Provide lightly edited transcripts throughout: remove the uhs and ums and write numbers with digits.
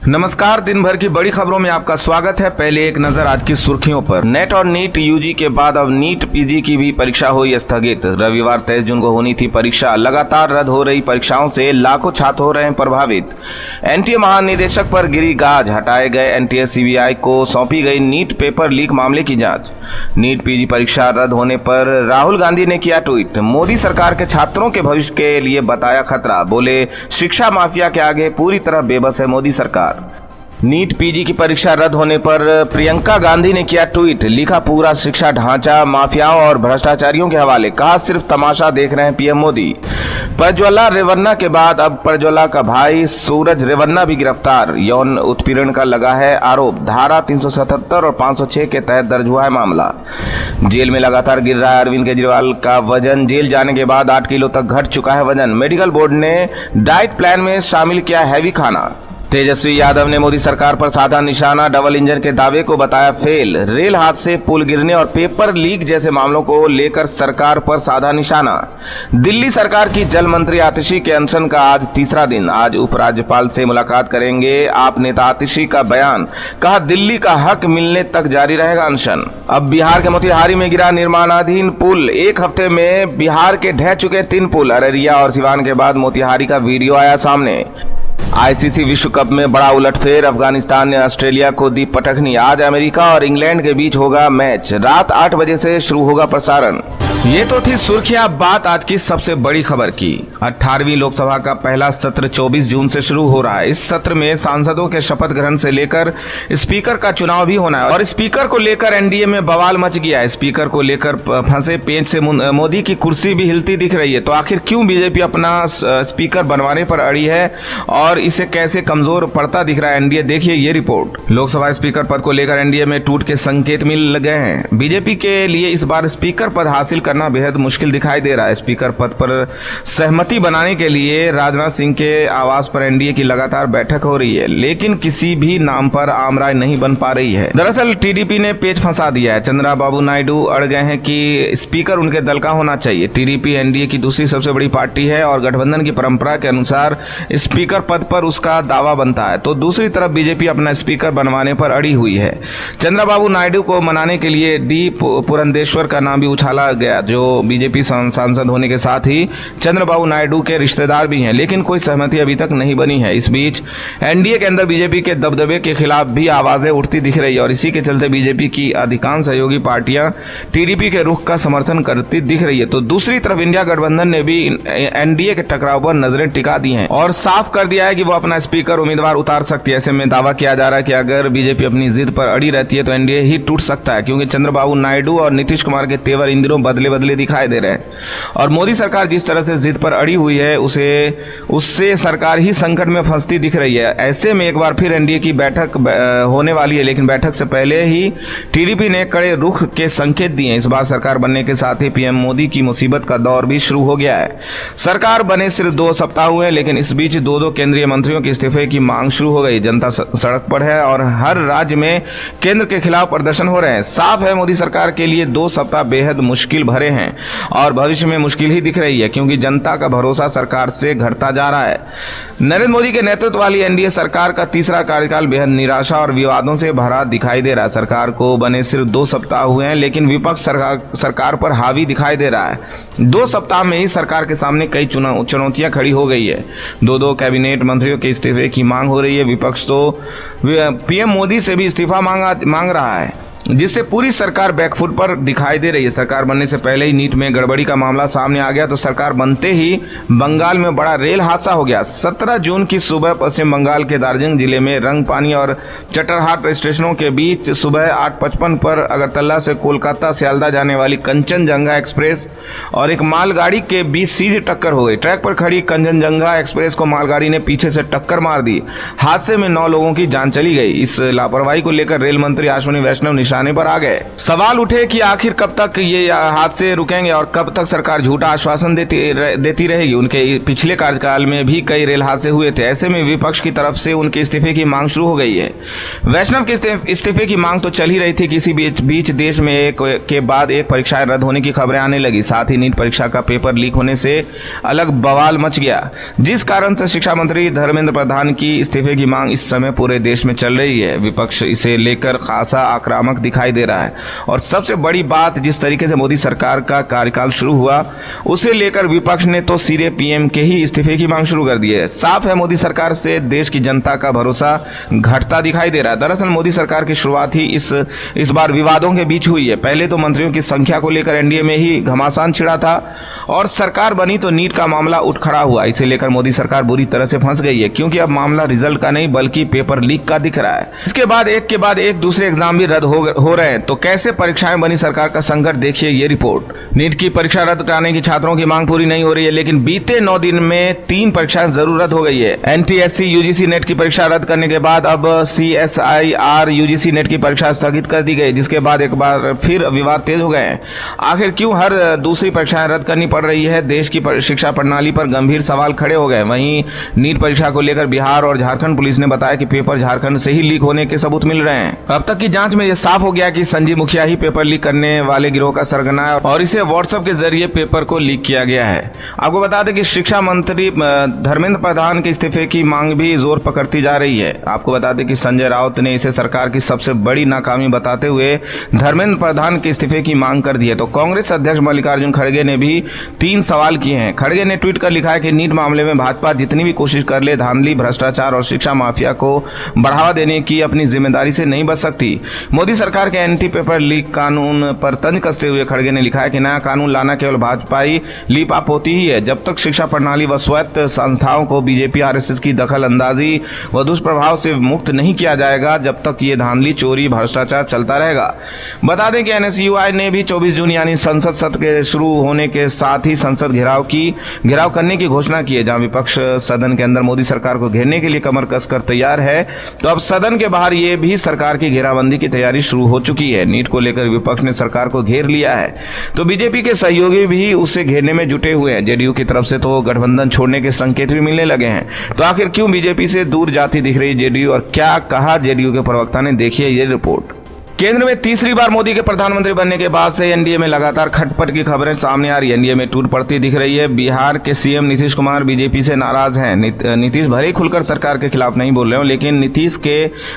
नमस्कार, दिन भर की बड़ी खबरों में आपका स्वागत है। पहले एक नजर आज की सुर्खियों पर। नेट और नीट यूजी के बाद अब नीट पीजी की भी परीक्षा हुई स्थगित। रविवार 23 जून को होनी थी परीक्षा। लगातार रद्द हो रही परीक्षाओं से लाखों छात्र हो रहे हैं प्रभावित। एनटीए महानिदेशक पर गिरी गाज। हटाए गए एनटीए सीबीआई को सौंपी गई नीट पेपर लीक मामले की जांच। नीट पीजी परीक्षा रद्द होने पर राहुल गांधी ने किया ट्वीट। मोदी सरकार के छात्रों के भविष्य के लिए बताया खतरा। बोले, शिक्षा माफिया के आगे पूरी तरह बेबस है मोदी सरकार। नीट पीजी की परीक्षा रद्द होने पर प्रियंका गांधी ने किया ट्वीट। लिखा, पूरा शिक्षा ढांचा माफियाओं और भ्रष्टाचारियों के हवाले। कहा, सिर्फ तमाशा देख रहे हैं पीएम मोदी। प्रज्वला रेवन्ना के बाद अब प्रज्वला का भाई सूरज रेवन्ना भी गिरफ्तार। यौन उत्पीड़न का लगा है आरोप। धारा 377 और 506 के तहत दर्ज हुआ है मामला। जेल में लगातार गिर रहा है अरविंद केजरीवाल का वजन। जेल जाने के बाद 8 किलो तक घट चुका है वजन। मेडिकल बोर्ड ने डाइट प्लान में शामिल किया हैवी खाना। तेजस्वी यादव ने मोदी सरकार पर साधा निशाना। डबल इंजन के दावे को बताया फेल। रेल हादसे, पुल गिरने और पेपर लीक जैसे मामलों को लेकर सरकार पर साधा निशाना। दिल्ली सरकार की जल मंत्री आतिशी के अनशन का आज तीसरा दिन। आज उपराज्यपाल से मुलाकात करेंगे आप नेता आतिशी का बयान। कहा, दिल्ली का हक मिलने तक जारी रहेगा अनशन। अब बिहार के मोतिहारी में गिरा निर्माणाधीन पुल। एक हफ्ते में बिहार के ढह चुके 3 पुल। अररिया और सिवान के बाद मोतिहारी का वीडियो आया सामने। आईसीसी विश्व कप में बड़ा उलटफेर। अफगानिस्तान ने ऑस्ट्रेलिया को दी पटखनी। आज अमेरिका और इंग्लैंड के बीच होगा मैच। रात 8 बजे से शुरू होगा प्रसारण। ये तो थी सुर्खियां। बात आज की सबसे बड़ी खबर की। 18वीं लोकसभा का पहला सत्र 24 जून से शुरू हो रहा है। इस सत्र में सांसदों के शपथ ग्रहण से लेकर स्पीकर का चुनाव भी होना है और स्पीकर को लेकर एनडीए में बवाल मच गया है। स्पीकर को लेकर फंसे पेंच से मोदी की कुर्सी भी हिलती दिख रही है। तो आखिर क्यों बीजेपी अपना स्पीकर बनवाने पर अड़ी है और इसे कैसे कमजोर पड़ता दिख रहा है एनडीए? देखिए ये रिपोर्ट। लोकसभा स्पीकर पद को लेकर एनडीए में टूट के संकेत मिल गए हैं। बीजेपी के लिए इस बार स्पीकर पद हासिल करना बेहद मुश्किल दिखाई दे रहा है। स्पीकर पद पर सहमति बनाने के लिए राजनाथ सिंह के आवास पर एनडीए की लगातार बैठक हो रही है, लेकिन किसी भी नाम पर आम राय नहीं बन पा रही है। दरअसल टीडीपी ने पेच फंसा दिया है। चंद्रबाबू नायडू अड़ गए हैं कि स्पीकर उनके दल का होना चाहिए। टीडीपी एनडीए की दूसरी सबसे बड़ी पार्टी है और गठबंधन की परंपरा के अनुसार स्पीकर पद पर उसका दावा बनता है। तो दूसरी तरफ बीजेपी अपना स्पीकर बनवाने पर अड़ी हुई है। चंद्रबाबू नायडू को मनाने के लिए डी पुरंदेश्वर का नाम भी उछाला गया, जो बीजेपी सांसद होने के साथ ही चंद्रबाबू नायडू के रिश्तेदार भी हैं, लेकिन कोई सहमति अभी तक नहीं बनी है। इस बीच एनडीए के अंदर बीजेपी के दबदबे के खिलाफ भी आवाजें उठती दिख रही है और इसी के चलते बीजेपी की अधिकांश सहयोगी पार्टियां टीडीपी के रुख का समर्थन करती दिख रही है। तो दूसरी तरफ इंडिया गठबंधन ने भी एनडीए के टकराव पर नजरें टिका दी हैं और साफ कर दिया है कि वो अपना स्पीकर उम्मीदवार उतार सकती है। ऐसे में दावा किया जा रहा है कि अगर बीजेपी अपनी जिद पर अड़ी रहती है तो एनडीए ही टूट सकता है, क्योंकि चंद्रबाबू नायडू और नीतीश कुमार के तेवर इन दिनों बदले बदले दिखाई दे रहे हैं और मोदी सरकार जिस तरह से जिद पर अड़ी हुई है उससे सरकार ही संकट में फंसती दिख रही है। ऐसे में एक बार फिर एनडीए की बैठक होने वाली है, लेकिन बैठक से पहले ही टीडीपी ने कड़े रुख के संकेत दिए हैं। इस बार सरकार बनने के साथ ही पीएम मोदी की मुसीबत का दौर भी शुरू हो गया है। सरकार बने सिर्फ 2 सप्ताह हुए हैं, लेकिन इस बीच 2 केंद्रीय मंत्रियों के इस्तीफे की मांग शुरू हो गई। जनता सड़क पर है और हर राज्य में केंद्र के खिलाफ प्रदर्शन हो रहे हैं। साफ है मोदी सरकार के लिए 2 सप्ताह बेहद मुश्किल भरे हैं और भविष्य में मुश्किल ही दिख रही है, क्योंकि जनता का भरोसा सरकार से घटता जा रहा है। नरेंद्र मोदी के नेतृत्व वाली एनडीए सरकार का तीसरा कार्यकाल बेहद निराशा और विवादों से भरा दिखाई दे रहा है। सरकार को बने सिर्फ 2 सप्ताह हुए हैं, लेकिन विपक्ष सरकार पर हावी दिखाई दे रहा है। 2 सप्ताह में ही सरकार के सामने कई चुनौतियां खड़ी हो गई है। 2 कैबिनेट मंत्रियों के इस्तीफे की मांग हो रही है। विपक्ष तो पीएम मोदी से भी इस्तीफा मांग रहा है, जिससे पूरी सरकार बैकफुट पर दिखाई दे रही है। सरकार बनने से पहले ही नीट में गड़बड़ी का मामला सामने आ गया, तो सरकार बनते ही बंगाल में बड़ा रेल हादसा हो गया। 17 जून की सुबह पश्चिम बंगाल के दार्जिलिंग जिले में रंगपानी और चटरहाट स्टेशनों के बीच सुबह 8:55 पर अगरतला से कोलकाता सियालदा जाने वाली कंचनजंगा एक्सप्रेस और एक मालगाड़ी के बीच सीधी टक्कर हो गई। ट्रैक पर खड़ी कंचनजंगा एक्सप्रेस को मालगाड़ी ने पीछे से टक्कर मार दी। हादसे में 9 लोगों की जान चली गई। इस लापरवाही को लेकर रेल मंत्री अश्विनी वैष्णव निशाने बनाने पर आ गए। सवाल उठे कि आखिर कब तक ये हादसे रुकेंगे और कब तक सरकार झूठा आश्वासन देती रहेगी। उनके पिछले कार्यकाल में भी कई रेल हादसे हुए थे। ऐसे में विपक्ष की तरफ से उनके इस्तीफे की मांग शुरू हो गई है। वैष्णव के इस्तीफे की मांग तो चल ही रही थी कि इसी बीच देश में एक के बाद एक परीक्षाएं रद्द होने की खबरें आने लगी। साथ ही नीट परीक्षा का पेपर लीक होने से अलग बवाल मच गया, जिस कारण से शिक्षा मंत्री धर्मेंद्र प्रधान की इस्तीफे की मांग इस समय पूरे देश में चल रही है। विपक्ष इसे लेकर खासा आक्रामक दिखाई दे रहा है और सबसे बड़ी बात, जिस तरीके से मोदी सरकार का कार्यकाल शुरू हुआ उसे लेकर विपक्ष ने तो सीधे पीएम के ही इस्तीफे की मांग शुरू कर दी है। साफ है मोदी सरकार से देश की जनता का भरोसा घटता दिखाई दे रहा है। दरअसल मोदी सरकार की शुरुआत ही इस बार विवादों के बीच हुई है। पहले तो मंत्रियों की संख्या को लेकर एनडीए में ही घमासान छिड़ा था और सरकार बनी तो नीट का मामला उठ खड़ा हुआ। इसे लेकर मोदी सरकार बुरी तरह से फंस गई है, क्योंकि अब मामला रिजल्ट का नहीं बल्कि पेपर लीक का दिख रहा है। इसके बाद एक दूसरे एग्जाम भी रद्द हो रहे हैं। तो कैसे परीक्षाएं बनी सरकार का संकट, देखिए ये रिपोर्ट। नीट की परीक्षा रद्द कराने की छात्रों की मांग पूरी नहीं हो रही है, लेकिन बीते 9 दिन में 3 परीक्षाएं जरूर रद्द हो गई है। एनटीएससी यूजीसी नेट की परीक्षा रद्द करने के बाद अब सीएसआईआर यूजीसी नेट की परीक्षा स्थगित कर दी गई, जिसके बाद एक बार फिर विवाद तेज हो गए हैं। आखिर क्यों हर दूसरी परीक्षाएं रद्द करनी पड़ रही है? देश की शिक्षा प्रणाली पर गंभीर सवाल खड़े हो गए। वहीं नीट परीक्षा को लेकर बिहार और झारखंड पुलिस ने बताया कि पेपर झारखंड से ही लीक होने के सबूत मिल रहे हैं। अब तक की जांच में यह साफ हो गया कि संजीव मुखिया ही पेपर लीक करने वाले गिरोह का सरगना है और इसे व्हाट्सएप के जरिए पेपर को लीक किया गया है। आपको बता दें कि शिक्षा मंत्री धर्मेंद्र प्रधान के इस्तीफे की मांग भी जोर पकड़ती जा रही है। आपको बता दें कि संजय राउत ने इसे सरकार की सबसे बड़ी नाकामी बताते हुए धर्मेंद्र प्रधान के इस्तीफे की मांग कर दी है। तो कांग्रेस अध्यक्ष मल्लिकार्जुन खड़गे ने भी 3 सवाल किए हैं। खड़गे ने ट्वीट कर लिखा है कि नीट मामले में भाजपा जितनी भी कोशिश कर ले, धांधली, भ्रष्टाचार और शिक्षा माफिया को बढ़ावा देने की अपनी जिम्मेदारी से नहीं बच सकती। मोदी सरकार के एंटी पेपर लीक कानून पर तंज कसते हुए खड़गे ने लिखा है कि नया कानून लाना केवल भाजपाई लीपाप होती ही है। जब तक शिक्षा प्रणाली व स्वायत्त संस्थाओं को बीजेपी आरएसएस की दखल अंदाजी व दुष्प्रभाव से मुक्त नहीं किया जाएगा, जब तक ये धांधली, चोरी, भ्रष्टाचार चलता रहेगा। बता दें कि एनएसयूआई ने भी 24 जून यानी संसद सत्र के शुरू होने के साथ ही संसद घेराव करने की घोषणा की है। जहां विपक्ष सदन के अंदर मोदी सरकार को घेरने के लिए कमर कसकर तैयार है, तो अब सदन के बाहर ये भी सरकार की घेराबंदी की तैयारी शुरू हो चुकी है। नीट को लेकर विपक्ष ने सरकार को घेर लिया है, तो बीजेपी के सहयोगी भी उसे घेरने में जुटे हुए हैं। जेडीयू की तरफ से तो गठबंधन छोड़ने के संकेत भी मिलने लगे हैं। तो आखिर क्यों बीजेपी से दूर जाती दिख रही जेडीयू और क्या कहा जेडीयू के प्रवक्ता ने, देखिए ये रिपोर्ट। केंद्र में तीसरी बार मोदी के प्रधानमंत्री बनने के बाद से एनडीए में लगातार खटपट की खबरें सामने आ रही है। एनडीए में टूट पड़ती दिख रही है। बिहार के सीएम नीतीश कुमार बीजेपी से नाराज हैं। नीतीश भले ही खुलकर सरकार के खिलाफ नहीं बोल रहे हो, लेकिन नीतीश के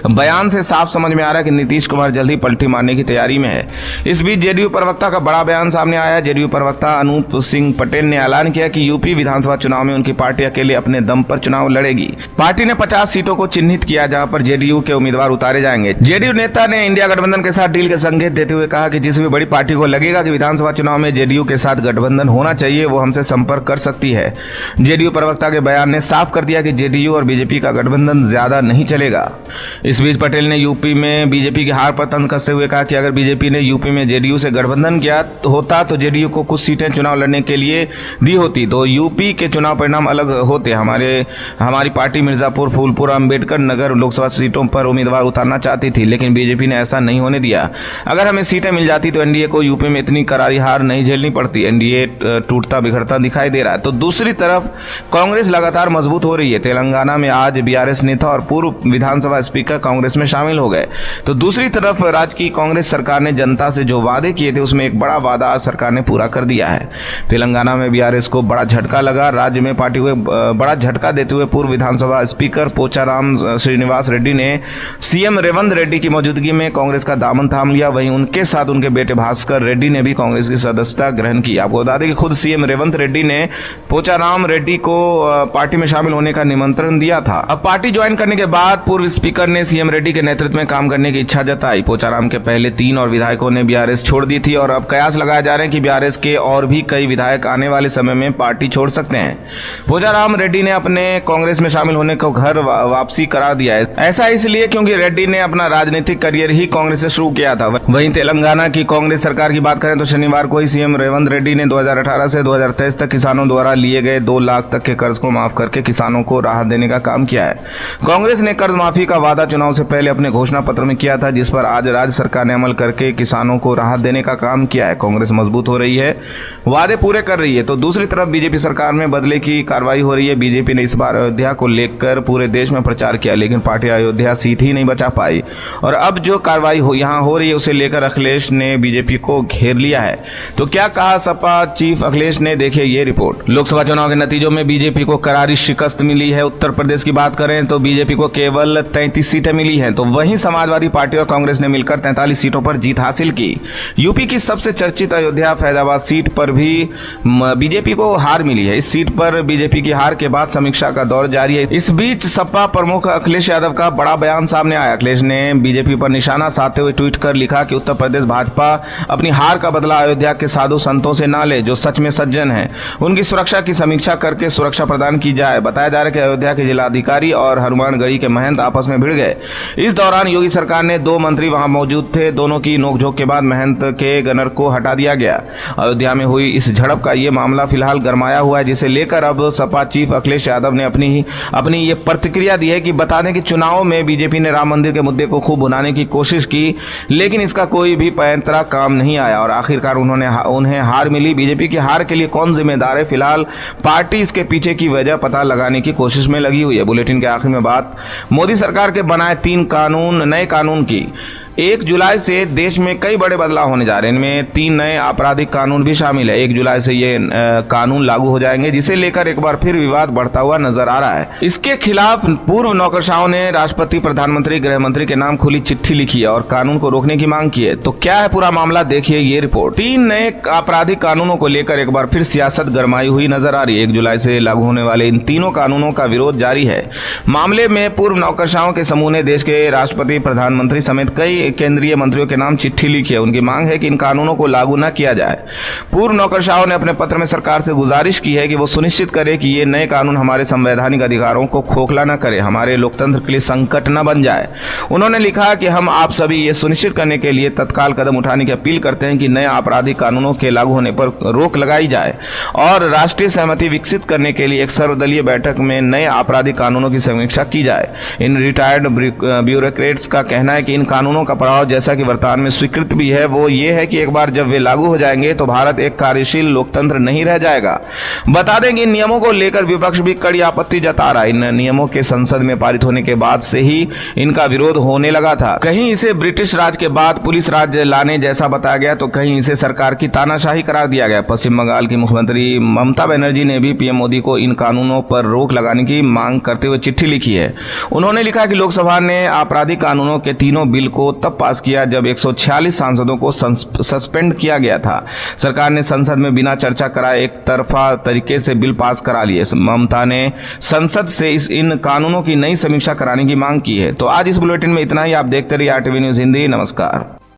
बयान से साफ समझ में आ रहा है कि नीतीश कुमार जल्दी पलटी मारने की तैयारी में है। इस बीच जेडीयू प्रवक्ता का बड़ा बयान सामने आया है। जेडीयू प्रवक्ता अनूप सिंह पटेल ने ऐलान किया कि यूपी विधानसभा चुनाव में उनकी पार्टी अकेले अपने दम पर चुनाव लड़ेगी। पार्टी ने 50 सीटों को चिन्हित किया, जहां पर जेडीयू के उम्मीदवार उतारे जाएंगे। जेडीयू नेता ने इंडिया गठबंधन के साथ डील के संकेत देते हुए कहा कि जिस भी बड़ी पार्टी को लगेगा कि विधानसभा चुनाव में जेडीयू के साथ गठबंधन होना चाहिए, वो हमसे संपर्क कर सकती है। जेडीयू प्रवक्ता के बयान ने साफ कर दिया कि जेडीयू और बीजेपी का गठबंधन ज्यादा नहीं चलेगा। इस बीच पटेल ने यूपी में बीजेपी की हार पर तंज कसते हुए कहा कि अगर बीजेपी ने यूपी में जेडीयू से गठबंधन किया होता तो जेडीयू को कुछ सीटें चुनाव लड़ने के लिए दी होती, तो यूपी के चुनाव परिणाम अलग होते। हमारी पार्टी मिर्जापुर, फूलपुर, अंबेडकर नगर लोकसभा सीटों पर उम्मीदवार उतारना चाहती थी, लेकिन बीजेपी ने ऐसा नहीं होने दिया। अगर हमें सीटें मिल जाती तो एनडीए को यूपी में इतनी करारी हार नहीं झेलनी पड़ती। एनडीए टूटता बिखरता दिखाई दे रहा है। तो दूसरी तरफ कांग्रेस लगातार मजबूत हो रही है। तेलंगाना में आज बीआरएस नेता और पूर्व विधानसभा स्पीकर कांग्रेस में शामिल हो गए। तो दूसरी तरफ राज्य की कांग्रेस सरकार ने जनता से जो वादे किए थे, उसमें एक बड़ा वादा आज सरकार ने पूरा कर दिया है। तेलंगाना में बीआरएस को बड़ा झटका लगा। राज्य में पार्टी को बड़ा झटका देते हुए पूर्व विधानसभा स्पीकर पोचाराम श्रीनिवास रेड्डी ने सीएम रेवंत रेड्डी की मौजूदगी में कांग्रेस का दामन थाम लिया। वहीं उनके साथ उनके बेटे भास्कर रेड्डी ने भी कांग्रेस की सदस्यता ग्रहण की। आपको बता दें कि खुद सीएम रेवंत रेड्डी ने पोचाराम रेड्डी को पार्टी में शामिल होने का निमंत्रण दिया था। अब पार्टी ज्वाइन करने के बाद पूर्व स्पीकर ने सीएम रेड्डी के नेतृत्व में काम करने की इच्छा जताई। पोचाराम के पहले 3 और विधायकों ने बीआरएस छोड़ दी थी और अब कयास लगाए जा रहे हैं कि बीआरएस के और भी कई विधायक आने वाले समय में पार्टी छोड़ सकते हैं। पोचाराम रेड्डी ने अपने कांग्रेस में शामिल होने को घर वापसी करार दिया है। ऐसा इसलिए क्योंकि रेड्डी ने अपना राजनीतिक करियर ही कांग्रेस से शुरू किया था। वहीं तेलंगाना की कांग्रेस सरकार की बात करें तो शनिवार को ही सीएम रेवंत रेड्डी ने 2018 से 2023 तक किसानों द्वारा लिए गए 2 लाख तक के कर्ज को माफ करके किसानों को राहत देने का काम किया है। कांग्रेस ने कर्ज माफी का वादा चुनाव से पहले अपने घोषणा पत्र में किया था, जिस पर आज राज्य सरकार ने अमल करके किसानों को राहत देने का काम किया है। कांग्रेस मजबूत हो रही है, वादे पूरे कर रही है। तो दूसरी तरफ बीजेपी सरकार में बदले की कार्रवाई हो रही है। बीजेपी ने इस बार अयोध्या को लेकर पूरे देश में प्रचार किया, लेकिन पार्टी अयोध्या सीट ही नहीं बचा पाई और अब जो कार्रवाई यहां हो रही है उसे लेकर अखिलेश ने बीजेपी को घेर लिया है। तो क्या कहा सपा चीफ अखिलेश ने, देखिए ये रिपोर्ट। लोकसभा चुनाव के नतीजों में बीजेपी को करारी शिकस्त मिली है। उत्तर प्रदेश की बात करें तो बीजेपी को केवल 33 सीटें मिली हैं, तो वहीं समाजवादी पार्टी और कांग्रेस ने मिलकर 43 सीटों पर जीत हासिल की। यूपी की सबसे चर्चित अयोध्या फैजाबाद सीट पर भी बीजेपी को हार मिली है। इस सीट पर बीजेपी की हार के बाद समीक्षा का दौर जारी है। इस बीच सपा प्रमुख अखिलेश यादव का बड़ा बयान सामने आया। अखिलेश ने बीजेपी पर निशाना साधते हुए ट्वीट कर लिखा कि उत्तर प्रदेश भाजपा अपनी हार का बदला अयोध्या के साधु संतों से ना ले जो सच में सज्जन हैं। उनकी सुरक्षा की समीक्षा करके सुरक्षा प्रदान की जाए। बताया जा रहा है कि अयोध्या के जिलाधिकारी और हनुमानगढ़ी के महंत आपस में भिड़ गए। इस दौरान योगी सरकार ने 2 मंत्री वहां मौजूद थे। दोनों की नोकझोंक के बाद महंत के गनर को हटा दिया गया। अयोध्या में हुई इस झड़प का ये मामला फिलहाल गरमाया हुआ है, जिसे लेकर अब सपा चीफ अखिलेश यादव ने अपनी ये प्रतिक्रिया दी है कि बता दें कि चुनाव में बीजेपी ने राम मंदिर के मुद्दे को खूब भुनाने की कोशिश की, लेकिन इसका कोई भी पैंतरा काम नहीं आया और आखिरकार उन्हें हार मिली। बीजेपी की हार के लिए कौन जिम्मेदार है, फिलहाल पार्टी इसके पीछे की वजह पता लगाने की कोशिश में लगी हुई है। बुलेटिन के आखिर में बात मोदी सरकार के बनाए 3 नए कानून की। 1 जुलाई से देश में कई बड़े बदलाव होने जा रहे हैं। इनमें 3 नए आपराधिक कानून भी शामिल है। 1 जुलाई से ये कानून लागू हो जाएंगे, जिसे लेकर एक बार फिर विवाद बढ़ता हुआ नजर आ रहा है। इसके खिलाफ पूर्व नौकरशाहों ने राष्ट्रपति, प्रधानमंत्री, गृह मंत्री के नाम खुली चिट्ठी लिखी है और कानून को रोकने की मांग की है। तो क्या है पूरा मामला, देखिए ये रिपोर्ट। 3 नए आपराधिक कानूनों को लेकर एक बार फिर सियासत गरमाई हुई नजर आ रही है। 1 जुलाई से लागू होने वाले इन तीनों कानूनों का विरोध जारी है। मामले में पूर्व नौकरशाहों के समूह ने देश के राष्ट्रपति, प्रधानमंत्री समेत कई केंद्रीय मंत्रियों के नाम चिट्ठी लिखी है। उनकी मांग है कि इन कानूनों को लागू न किया जाए। पूर्व नौकरशाहों ने अपने पत्र में सरकार से गुजारिश की है कि वो सुनिश्चित करे कि ये नए कानून हमारे संवैधानिक अधिकारों को खोखला न करे, हमारे लोकतंत्र के लिए संकट न बन जाए। उन्होंने लिखा कि हम आप सभी ये सुनिश्चित करने के लिए तत्काल कदम उठाने की अपील करते हैं कि नए आपराधिक कानूनों के लागू होने पर रोक लगाई जाए और राष्ट्रीय सहमति विकसित करने के लिए एक सर्वदलीय बैठक में नए आपराधिक कानूनों की समीक्षा की जाए। इन रिटायर्ड ब्यूरोक्रेट्स का कहना है कि इन कानूनों का प्रभाव जैसा कि वर्तमान में स्वीकृत भी है, वो ये है कि एक बार जब वे लागू हो जाएंगे तो भारत एक कार्यशील लोकतंत्र नहीं रह जाएगा। बता दें कि इन नियमों को लेकर विपक्ष भी कड़ी आपत्ति जता रहा है। इन नियमों के संसद में पारित होने के बाद से ही इनका विरोध होने लगा था। कहीं इसे ब्रिटिश राज के बाद पुलिस राज लाने जैसा बताया गया, तो कहीं इसे सरकार की तानाशाही करार दिया गया। पश्चिम बंगाल की मुख्यमंत्री ममता बनर्जी ने भी पीएम मोदी को इन कानूनों पर रोक लगाने की मांग करते हुए चिट्ठी लिखी है। उन्होंने लिखा कि लोकसभा ने आपराधिक कानूनों के तीनों बिल को तब पास किया जब 146 सांसदों को सस्पेंड किया गया था। सरकार ने संसद में बिना चर्चा कराए एक तरफा तरीके से बिल पास करा लिए। ममता ने संसद से इन कानूनों की नई समीक्षा कराने की मांग की है। तो आज इस बुलेटिन में इतना ही। आप देखते रहिए RTV न्यूज़ हिंदी। नमस्कार।